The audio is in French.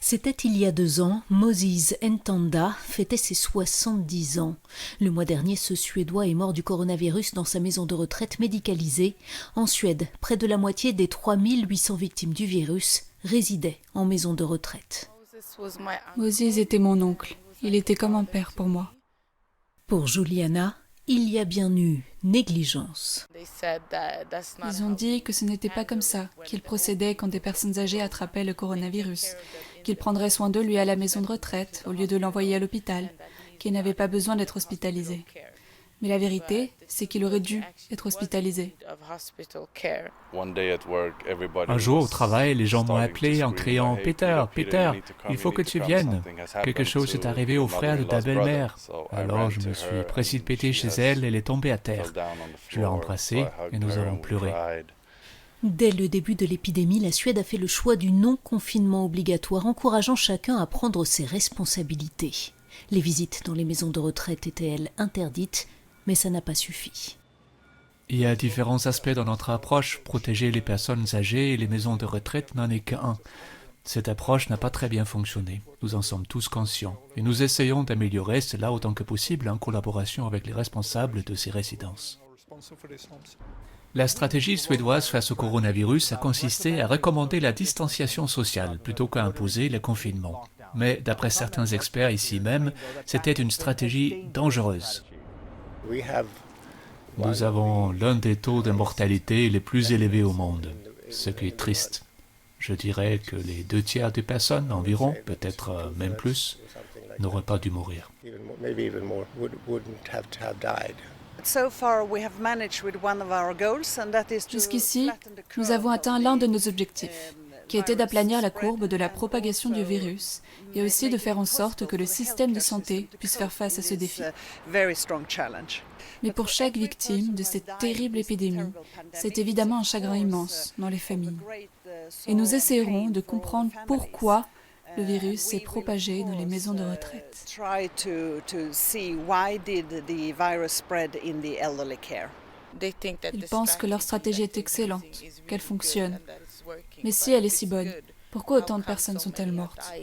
C'était il y a 2 ans, Moses Ntanda fêtait ses 70 ans. Le mois dernier, ce Suédois est mort du coronavirus dans sa maison de retraite médicalisée. En Suède, près de la moitié des 3800 victimes du virus résidaient en maison de retraite. Moses était mon oncle. Il était comme un père pour moi. Pour Juliana, il y a bien eu négligence. Ils ont dit que ce n'était pas comme ça qu'ils procédaient quand des personnes âgées attrapaient le coronavirus, qu'ils prendraient soin de lui à la maison de retraite au lieu de l'envoyer à l'hôpital, qu'il n'avait pas besoin d'être hospitalisé. Mais la vérité, c'est qu'il aurait dû être hospitalisé. Un jour au travail, les gens m'ont appelé en criant « Peter, Peter, il faut que tu viennes. Quelque chose est arrivé au frère de ta belle-mère. » Alors je me suis précipité chez elle et elle est tombée à terre. Je l'ai embrassée et nous avons pleuré. Dès le début de l'épidémie, la Suède a fait le choix du non-confinement obligatoire, encourageant chacun à prendre ses responsabilités. Les visites dans les maisons de retraite étaient, elles, interdites, mais ça n'a pas suffi. Il y a différents aspects dans notre approche. Protéger les personnes âgées et les maisons de retraite n'en est qu'un. Cette approche n'a pas très bien fonctionné. Nous en sommes tous conscients. Et nous essayons d'améliorer cela autant que possible en collaboration avec les responsables de ces résidences. La stratégie suédoise face au coronavirus a consisté à recommander la distanciation sociale plutôt qu'à imposer le confinement. Mais d'après certains experts ici même, c'était une stratégie dangereuse. Nous avons l'un des taux de mortalité les plus élevés au monde, ce qui est triste. Je dirais que les 2/3 des personnes environ, peut-être même plus, n'auraient pas dû mourir. Jusqu'ici, nous avons atteint l'un de nos objectifs, qui était d'aplanir la courbe de la propagation du virus et aussi de faire en sorte que le système de santé puisse faire face à ce défi. Mais pour chaque victime de cette terrible épidémie, c'est évidemment un chagrin immense dans les familles. Et nous essaierons de comprendre pourquoi le virus s'est propagé dans les maisons de retraite. Ils pensent que leur stratégie est excellente, qu'elle fonctionne. Mais si elle est si bonne, pourquoi autant de personnes sont-elles mortes ?